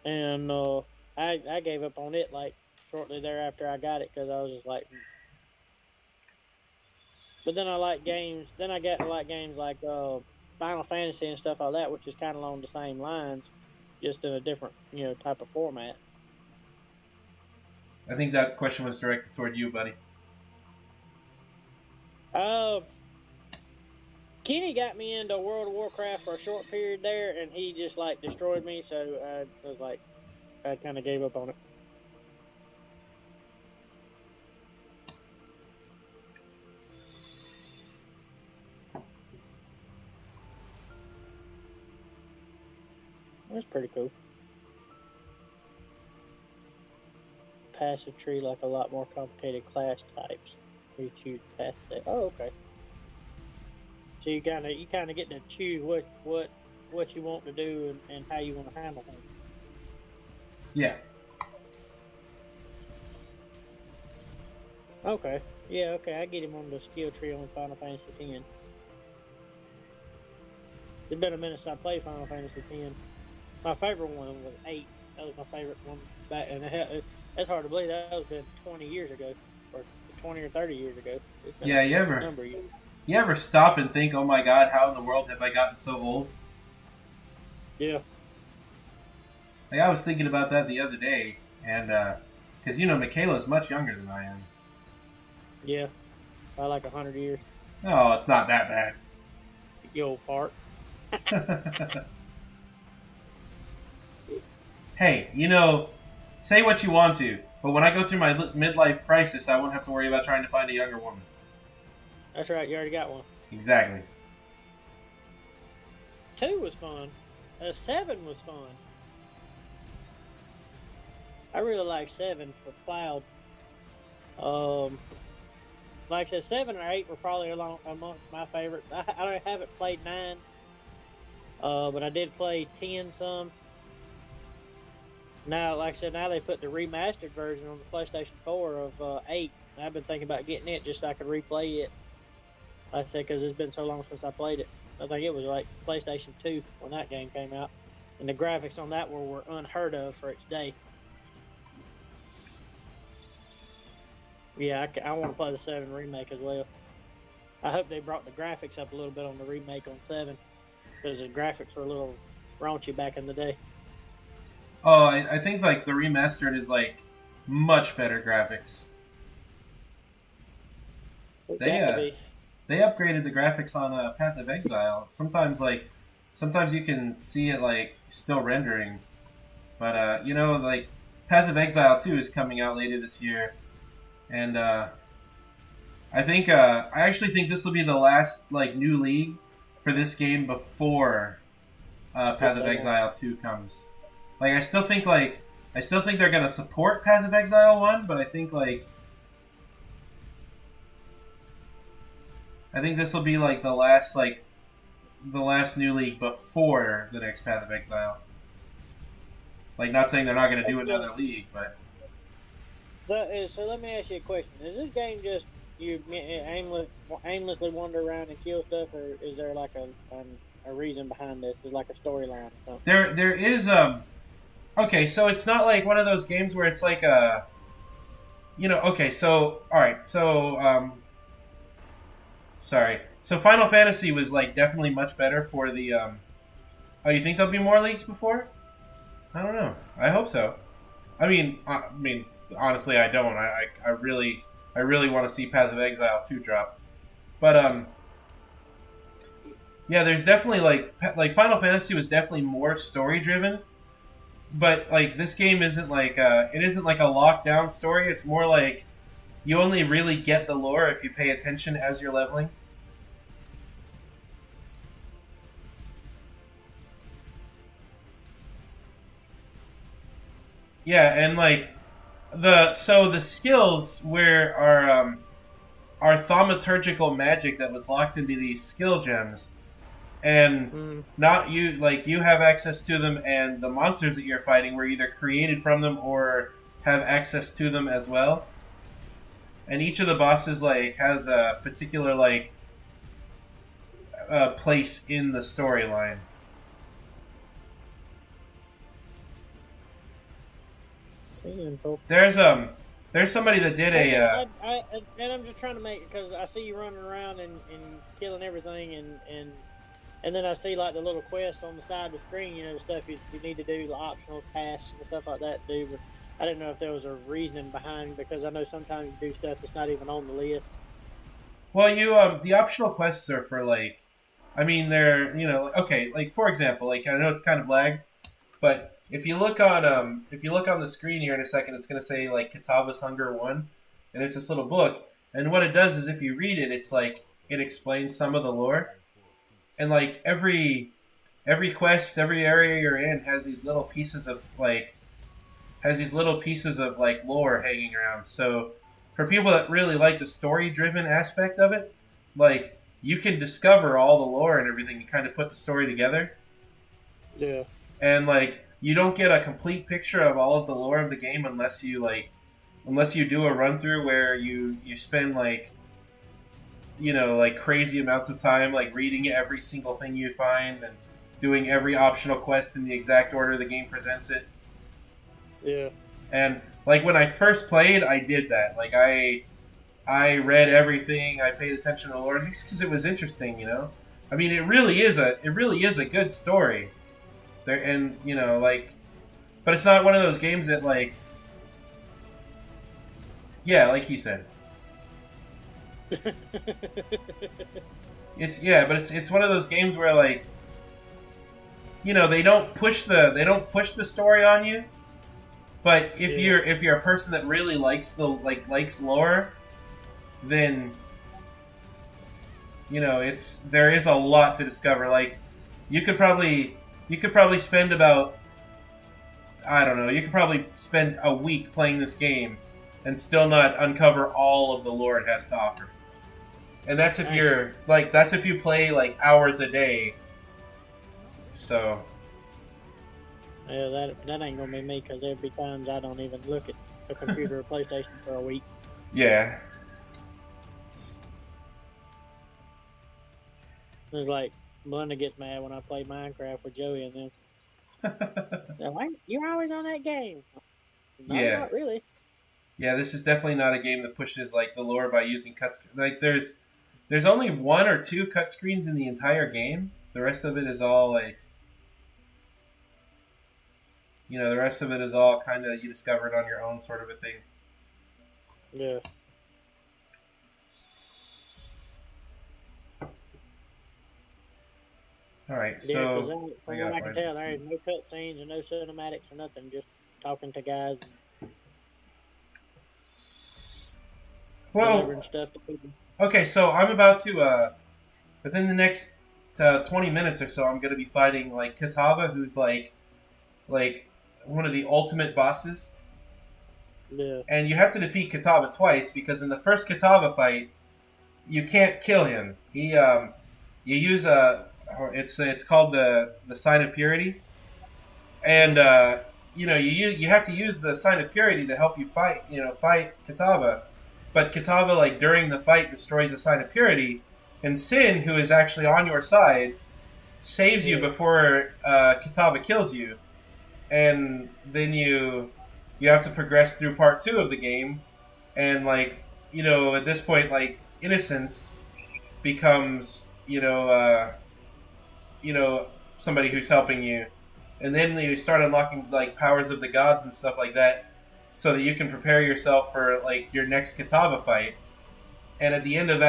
and I gave up on it like shortly thereafter I got it, because I was just like. But then I like games. Then I got to like games like Final Fantasy and stuff like that, which is kind of along the same lines, just in a different type of format. I think that question was directed toward you, buddy. Kenny got me into World of Warcraft for a short period there, and he just like destroyed me. So I was like, I kind of gave up on it. That's pretty cool. Passive tree, like a lot more complicated class types. You choose path that. Oh, okay. So you kind of get to choose what you want to do and how you want to handle things. Yeah. Okay. Yeah. Okay. I get him on the skill tree on Final Fantasy X. It's been a minute since I played Final Fantasy X. My favorite one was 8. That was my favorite one back, and that's hard to believe. That was been 20 years ago, or 20 or 30 years ago. Yeah. You ever stop and think, oh my God, how in the world have I gotten so old? Yeah. Like, I was thinking about that the other day, and because Michaela's much younger than I am. Yeah. By like 100 years. No, it's not that bad. You old fart. Hey, say what you want to, but when I go through my midlife crisis, I won't have to worry about trying to find a younger woman. That's right. You already got one. Exactly. 2 was fun. 7 was fun. I really like 7 for Cloud. Like I said, 7 or 8 were probably among my favorites. I haven't played 9, but I did play 10 some. Now, like I said, now they put the remastered version on the PlayStation 4 of 8. And I've been thinking about getting it just so I could replay it. Like I said, because it's been so long since I played it. I think it was like PlayStation 2 when that game came out. And the graphics on that were unheard of for its day. Yeah, I want to play the 7 remake as well. I hope they brought the graphics up a little bit on the remake on 7. Because the graphics were a little raunchy back in the day. Oh, I think like the remastered is like much better graphics. They upgraded the graphics on Path of Exile. Sometimes you can see it like still rendering, but like Path of Exile 2 is coming out later this year, and I actually think this will be the last like new league for this game before Path of Exile 2 comes. Like I still think they're gonna support Path of Exile 1, but I think this will be like the last new league before the next Path of Exile. Like, not saying they're not going to do another league, but So let me ask you a question: is this game just you aimlessly wander around and kill stuff, or is there like a reason behind this? Is like a storyline or something? There is okay, so it's not like one of those games where it's like a okay, so all right, so sorry. So Final Fantasy was like definitely much better for the oh, you think there'll be more leagues before? I don't know. I hope so. I mean honestly I don't. I really want to see Path of Exile 2 drop. But yeah, there's definitely like Final Fantasy was definitely more story driven. But like this game isn't like it isn't like a lockdown story. It's more like you only really get the lore if you pay attention as you're leveling. Yeah, and like the skills are thaumaturgical magic that was locked into these skill gems, and not you have access to them, and the monsters that you're fighting were either created from them or have access to them as well. And each of the bosses like has a particular like place in the storyline. There's somebody that did and I'm just trying to make, because I see you running around and killing everything, and then I see like the little quests on the side of the screen, the stuff you need to do, the optional tasks and stuff like that to do. But I didn't know if there was a reasoning behind, because I know sometimes you do stuff that's not even on the list. Well, the optional quests are for like, I mean, they're okay. Like for example, like I know it's kind of lagged, but if you look on the screen here in a second, it's gonna say like Katava's Hunger 1, and it's this little book. And what it does is if you read it, it's like it explains some of the lore, and like every quest, every area you're in has these little pieces of lore hanging around. So for people that really like the story-driven aspect of it, like you can discover all the lore and everything and kind of put the story together. Yeah. And like you don't get a complete picture of all of the lore of the game unless you do a run through where you spend like crazy amounts of time like reading every single thing you find and doing every optional quest in the exact order the game presents it. Yeah. And like when I first played, I did that. Like I read everything. I paid attention to the lore just because it was interesting. I mean, it really is a good story. There and but it's not one of those games that like, yeah, like you said. It's one of those games where like, they don't push the story on you. But if you're a person that really likes likes lore, then there is a lot to discover. Like you could probably spend about, I don't know, you could probably spend a week playing this game and still not uncover all of the lore it has to offer. And that's if you play like hours a day. So Yeah, that ain't gonna be me because there'd be times I don't even look at a computer or PlayStation for a week. Yeah. It's like Belinda gets mad when I play Minecraft with Joey and them. They're like, "You're always on that game." No, Yeah. not really. Yeah, this is definitely not a game that pushes like the lore by using cut. Like there's only 1 or 2 cut screens in the entire game. The rest of it is all like, the rest of it is all kind of you discovered on your own sort of a thing. Yeah. All right, Yeah, so because from what I can tell, there ain't no cutscenes and no cinematics or nothing. Just talking to guys and delivering stuff to people. Okay, so I'm about to within the next 20 minutes or so, I'm gonna be fighting like Kitava, who's like one of the ultimate bosses. Yeah. And you have to defeat Kitava twice because in the first Kitava fight, you can't kill him. He you use it's called the sign of purity, and you have to use the sign of purity to help you fight Kitava, but Kitava like during the fight destroys the sign of purity, and Sin, who is actually on your side, saves you before Kitava kills you, and then you have to progress through part 2 of the game, and at this point like Innocence becomes somebody who's helping you, and then you start unlocking like powers of the gods and stuff like that, so that you can prepare yourself for like your next Kitava fight. And at the end of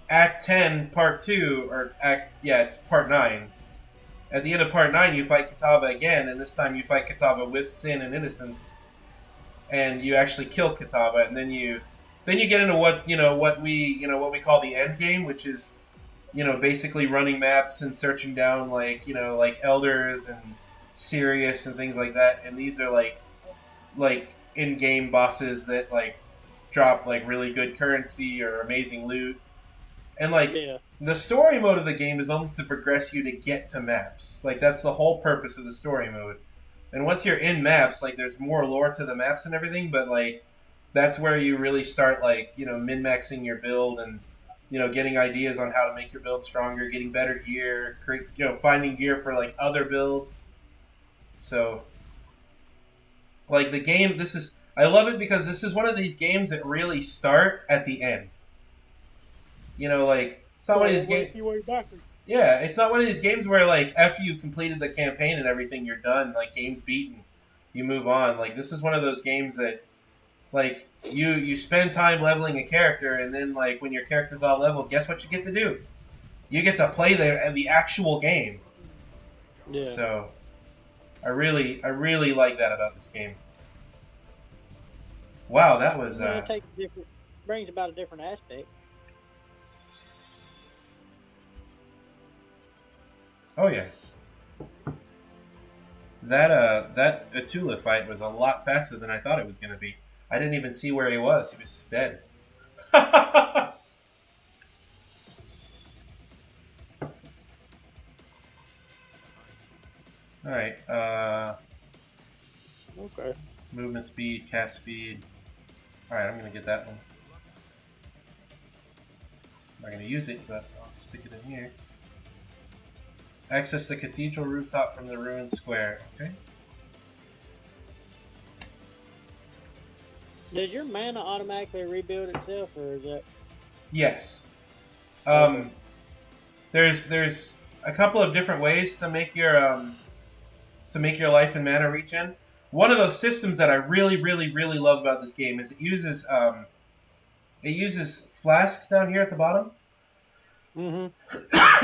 Act 10, Part 2, or it's Part 9. At the end of Part 9, you fight Kitava again, and this time you fight Kitava with Sin and Innocence, and you actually kill Kitava, and then you get into what we call the end game, which is basically running maps and searching down like elders and Sirius and things like that. And these are like in-game bosses that like drop like really good currency or amazing loot. And the story mode of the game is only to progress you to get to maps. Like that's the whole purpose of the story mode. And once you're in maps, like there's more lore to the maps and everything, but like that's where you really start like min-maxing your build and getting ideas on how to make your build stronger, getting better gear, finding gear for like other builds. So like the game, I love it because this is one of these games that really start at the end. It's not one of these games. Yeah, it's not one of these games where like after you completed the campaign and everything, you're done. Like game's beaten, you move on. Like this is one of those games that like you spend time leveling a character, and then like when your character's all leveled, guess what you get to do? You get to play the actual game. Yeah. So I really like that about this game. Wow, that was It brings about a different aspect. Oh yeah. That Atula fight was a lot faster than I thought it was going to be. I didn't even see where he was. He was just dead. Alright, Okay. movement speed, cast speed. Alright, I'm going to get that one. I'm not going to use it, but I'll stick it in here. Access the cathedral rooftop from the ruined square. Okay. Does your mana automatically rebuild itself, or is that? Yes. Okay. There's a couple of different ways to make your life and mana regen. One of those systems that I really love about this game is it uses flasks down here at the bottom. Mm-hmm.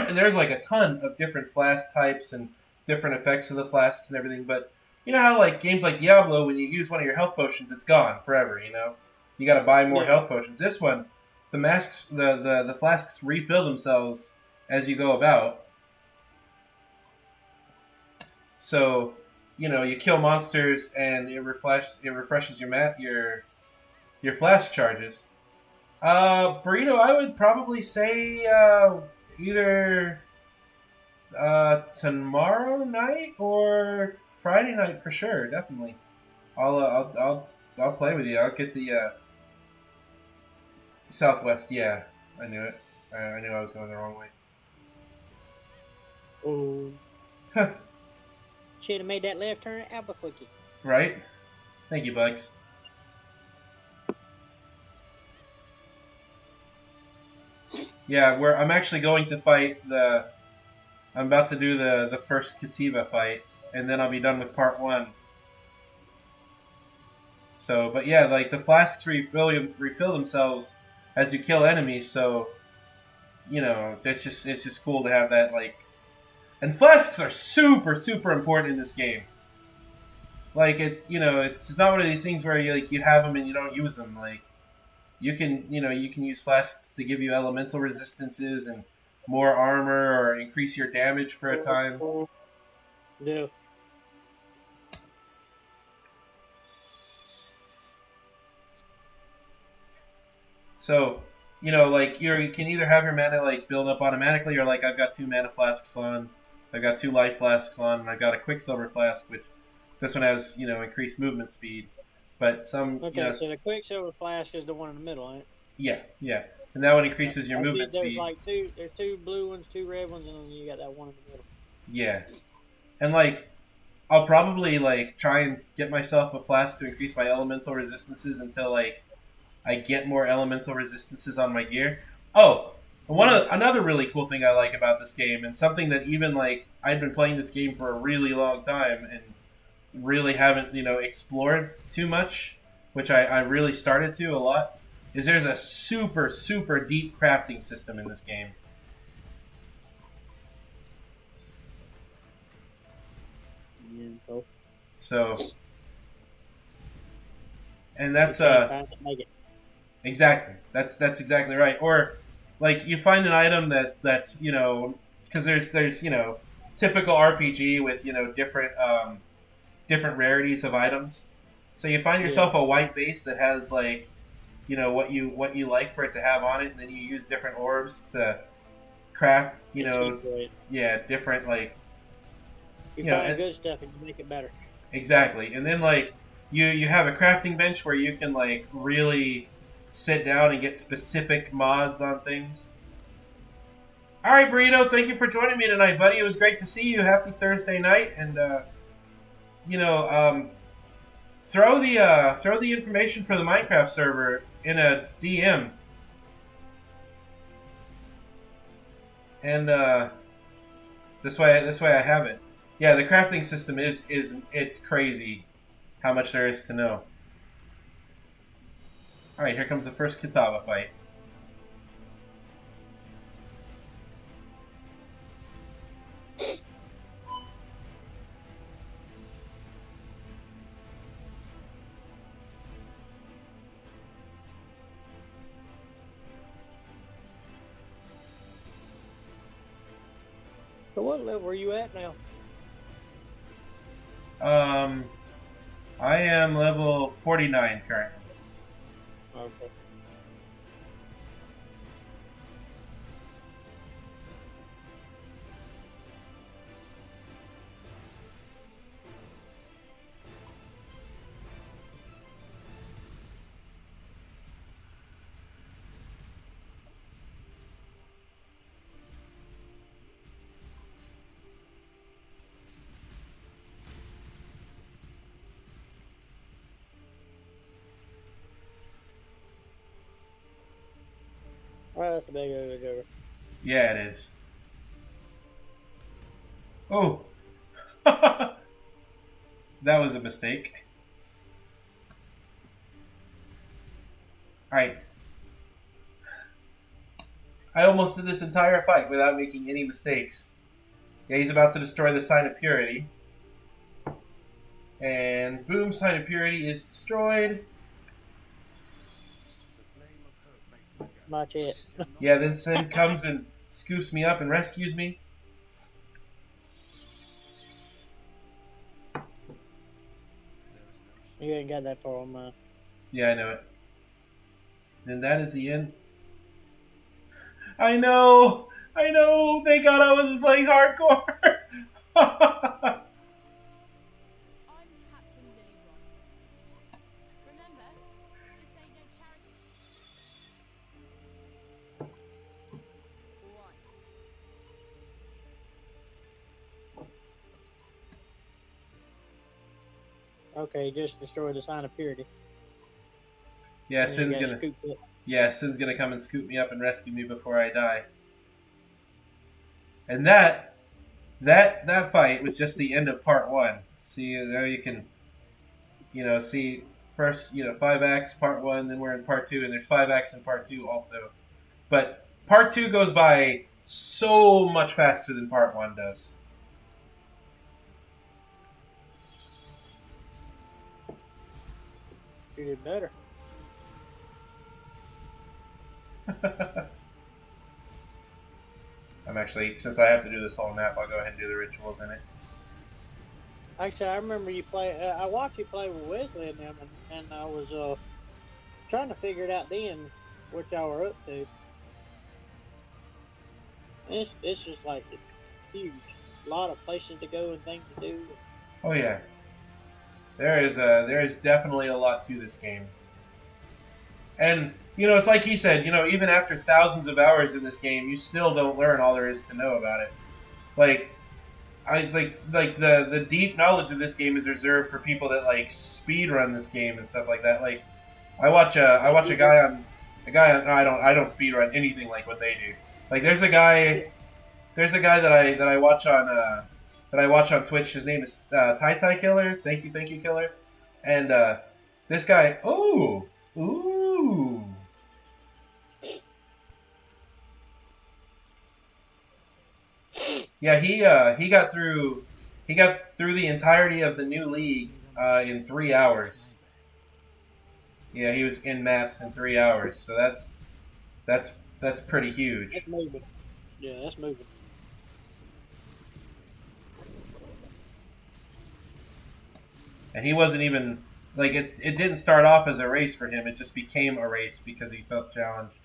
And there's like a ton of different flask types and different effects of the flasks and everything, but you know how like games like Diablo, when you use one of your health potions, it's gone forever, You gotta buy more health potions. This one, the flasks refill themselves as you go about. So, you kill monsters and it refreshes your flask charges. Burrito, I would probably say either Tomorrow night or Friday night for sure, definitely. I'll play with you. I'll get the Southwest. Yeah, I knew it. I knew I was going the wrong way. Oh. Should have made that left turn at Albuquerque. Right? Thank you, Bugs. Yeah, I'm actually going to fight I'm about to do the first Kativa fight, and then I'll be done with part 1. So, but yeah, like the flasks refill themselves as you kill enemies. So, you know, it's just cool to have that. Like, and flasks are super important in this game. Like it's not one of these things where you have them and you don't use them. Like, you can use flasks to give you elemental resistances and more armor or increase your damage for a time. Yeah. So, like you can either have your mana like build up automatically, or like I've got 2 mana flasks on, I've got 2 life flasks on, and I've got a Quicksilver flask, which this one has increased movement speed. But some Okay, so the Quicksilver flask is the one in the middle, ain't it? Yeah, and that one increases your movement there's speed. Like there's 2 blue ones, 2 red ones, and then you got that one in the middle. Yeah, and like I'll probably like try and get myself a flask to increase my elemental resistances until like I get more elemental resistances on my gear. Oh, another really cool thing I like about this game, and something that even like I've been playing this game for a really long time and really haven't explored too much, which I really started to a lot, is there's a super deep crafting system in this game. So, and that's exactly that's exactly right. Or like you find an item that's because there's typical RPG with different rarities of items. So you find yourself a white base that has like what you like for it to have on it, and then you use different orbs to craft different like you find good stuff and you make it better. Exactly, and then like you have a crafting bench where you can like really sit down and get specific mods on things. All right, Burrito, thank you for joining me tonight, buddy. It was great to see you. Happy Thursday night, and throw the information for the Minecraft server in a DM, and this way I have it. Yeah, the crafting system it's crazy how much there is to know. All right, here comes the first Kitava fight. So what level are you at now? I am level 49 currently. Okay. Oh, that's a big over. Yeah, it is. Oh. That was a mistake. Alright. I almost did this entire fight without making any mistakes. Yeah, he's about to destroy the Sign of Purity. And boom, Sign of Purity is destroyed. Not yet. Yeah, then Sin comes and scoops me up and rescues me. You ain't got that far on mine. Yeah, I know it. Then that is the end. I know! I know. Thank God I wasn't playing hardcore. I'm Captain Lily Roth. Remember, this ain't no charity. One. Okay, just destroy the sign of purity. Yeah, And then you Sin's gotta gonna. scoop it. Yeah, Sin's gonna come and scoop me up and rescue me before I die. And that fight was just the end of part 1. See, there you can, see first, 5 acts, part 1, then we're in part 2, and there's 5 acts in part 2 also. But part 2 goes by so much faster than part 1 does. You did better. I'm actually, since I have to do this whole map, I'll go ahead and do the rituals in it. Actually, I remember you play. I watched you play with Wesley and them, and I was trying to figure it out then what y'all were up to. And it's just like huge, a lot of places to go and things to do. Oh yeah, there is definitely a lot to this game, and it's like he said, even after thousands of hours in this game, you still don't learn all there is to know about it. Like, the deep knowledge of this game is reserved for people that like speed run this game and stuff like that. Like, I watch a guy on I don't speed run anything like what they do. Like, there's a guy that I watch on Twitch. His name is Tai Killer. Thank you Killer. And this guy, ooh. Yeah, he got through the entirety of the new league in 3 hours. Yeah, he was in maps in 3 hours. So that's pretty huge. That's moving. Yeah, that's moving. And he wasn't even like it didn't start off as a race for him. It just became a race because he felt challenged.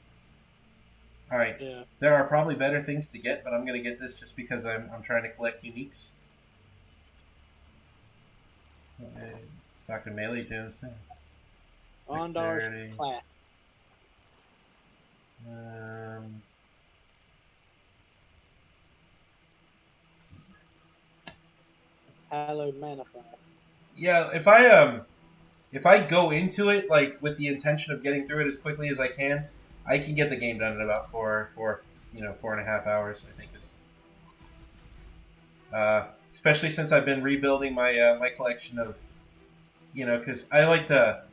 All right. Yeah. There are probably better things to get, but I'm gonna get this just because I'm trying to collect uniques. It's not gonna melee gems. Ondar's class. Hallowed Mana Fire. Yeah, if I go into it like with the intention of getting through it as quickly as I can get the game done in about 4.5 hours. I think is. Especially since I've been rebuilding my my collection of, because I like to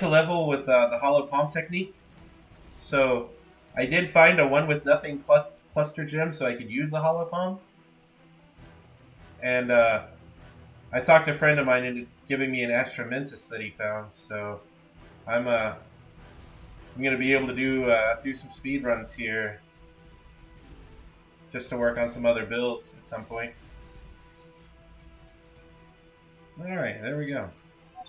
level with the hollow palm technique. So I did find a one with nothing cluster gem, so I could use the hollow palm. And I talked to a friend of mine into giving me an Astramentus that he found. So I'm gonna be able to do some speed runs here, just to work on some other builds at some point. All right, there we go.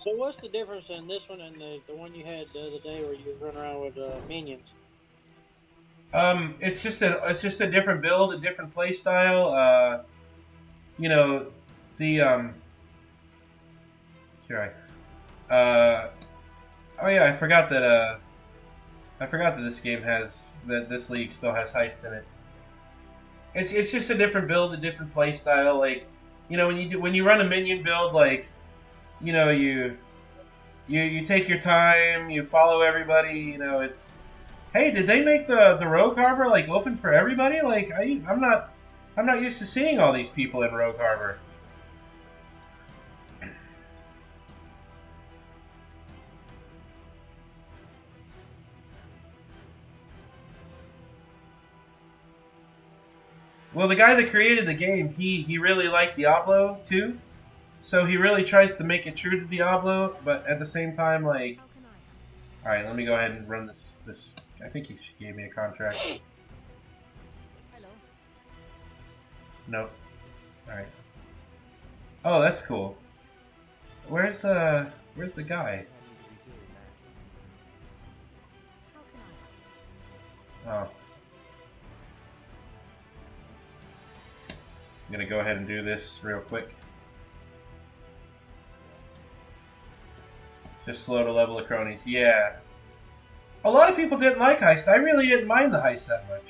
So what's the difference in this one and the one you had the other day where you run around with minions? It's just a different build, a different play style. Oh yeah, I forgot that this game this league still has heist in it. It's just a different build, a different play style. Like, when you run a minion build, like, you take your time, you follow everybody. It's, hey, did they make the Rogue Harbor like open for everybody? Like, I'm not used to seeing all these people in Rogue Harbor. Well, the guy that created the game, he really liked Diablo too, so he really tries to make it true to Diablo, but at the same time, like, all right, let me go ahead and run this. I think he gave me a contract. Hello. Nope. All right. Oh, that's cool. Where's the guy? How can I? Oh. I'm gonna go ahead and do this real quick. Just slow to level of cronies. Yeah. A lot of people didn't like Heist. I really didn't mind the Heist that much.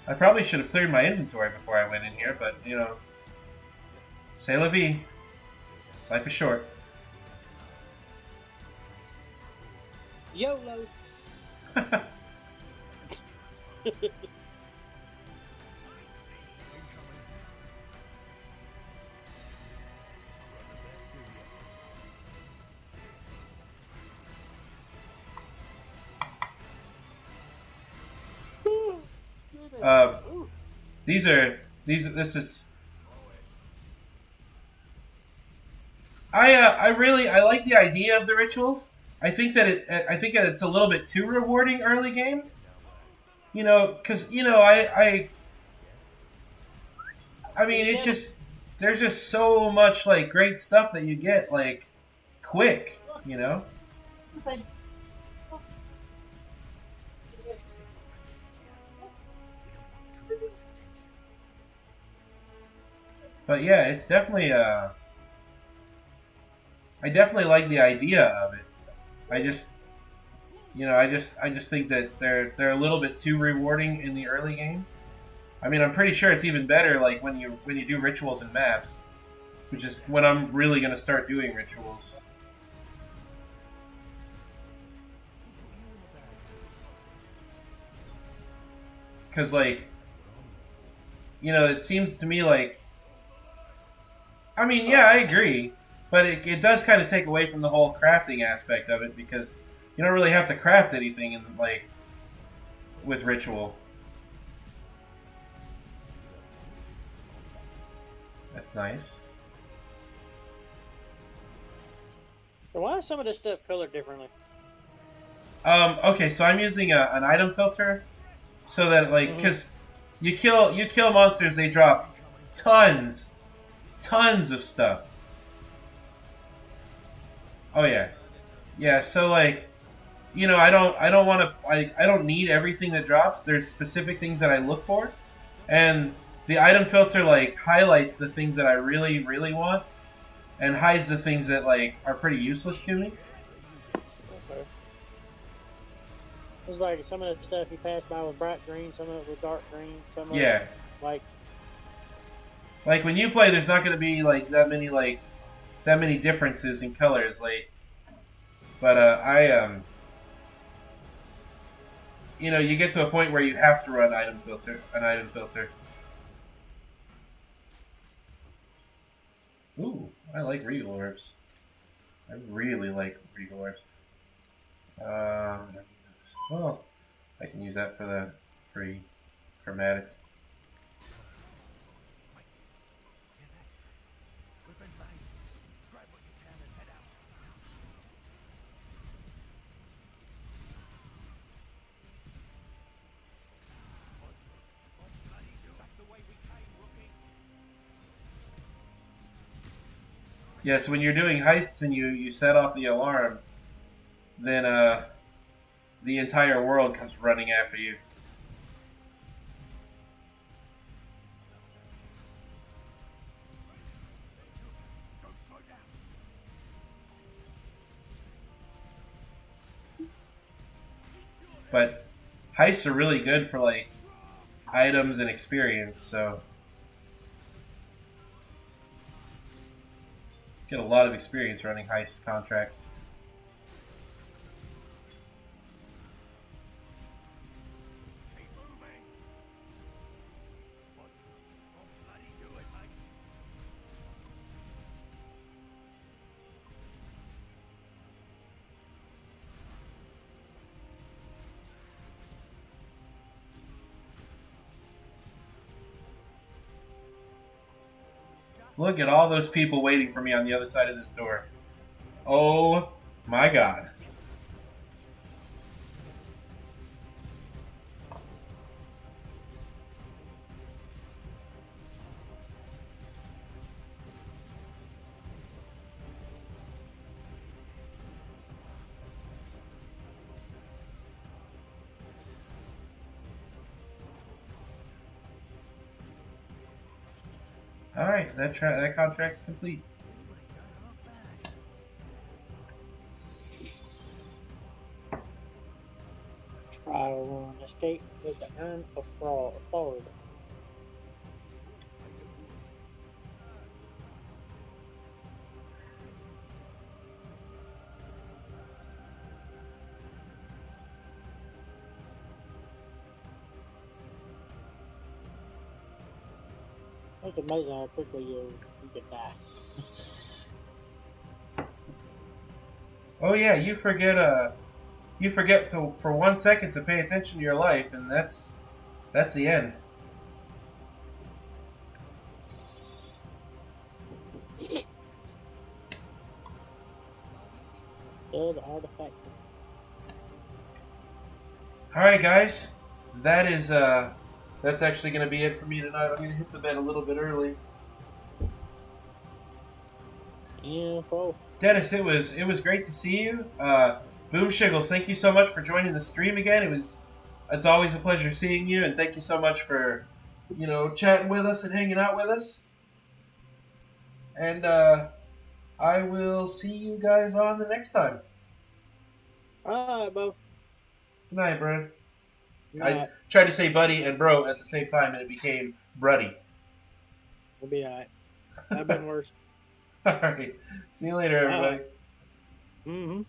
I probably should have cleared my inventory before I went in here, but, you know, c'est la vie. Life is short. YOLO. This is. I like the idea of the rituals. I think that it's a little bit too rewarding early game. You know, because I mean it just there's just so much like great stuff that you get like quick. You know. But yeah, it's definitely I definitely like the idea of it. I just think that they're a little bit too rewarding in the early game. I mean, I'm pretty sure it's even better like when you do rituals and maps, which is when I'm really gonna start doing rituals. Because like, it seems to me like. I mean, yeah, I agree. But it does kind of take away from the whole crafting aspect of it because you don't really have to craft anything in like with ritual. That's nice. So why is some of this stuff colored differently? Okay, so I'm using an item filter so that like because you kill monsters, they drop tons of stuff. Oh yeah, yeah. So like, I don't want to. I don't need everything that drops. There's specific things that I look for, and the item filter like highlights the things that I really want, and hides the things that like are pretty useless to me. Okay. It's like some of the stuff you pass by with bright green, some of it with dark green, some of it like when you play, there's not going to be like that many differences in colors, like. But you get to a point where you have to run an item filter. Ooh, I like regal orbs. I really like regal orbs. Well, I can use that for the free chromatic. Yeah, so when you're doing heists and you set off the alarm, then the entire world comes running after you. But heists are really good for like items and experience, so get a lot of experience running heist contracts. Look at all those people waiting for me on the other side of this door. Oh my god. All right, that contract's complete. Trial run. Escape with the urn of forward. It's amazing how quickly you can die. Oh yeah, you forget to for 1 second to pay attention to your life, and that's the end. Still the artifact. All right, guys, that's actually going to be it for me tonight. I'm going to hit the bed a little bit early. Yeah, bro. Dennis, it was great to see you. Boom Shiggles, thank you so much for joining the stream again. It's always a pleasure seeing you, and thank you so much for chatting with us and hanging out with us. And I will see you guys on the next time. All right, bro. Good night, bro. Night. I tried to say buddy and bro at the same time, and it became bruddy. We'll be all right. I've been worse. All right. See you later, everybody. Mm-hmm.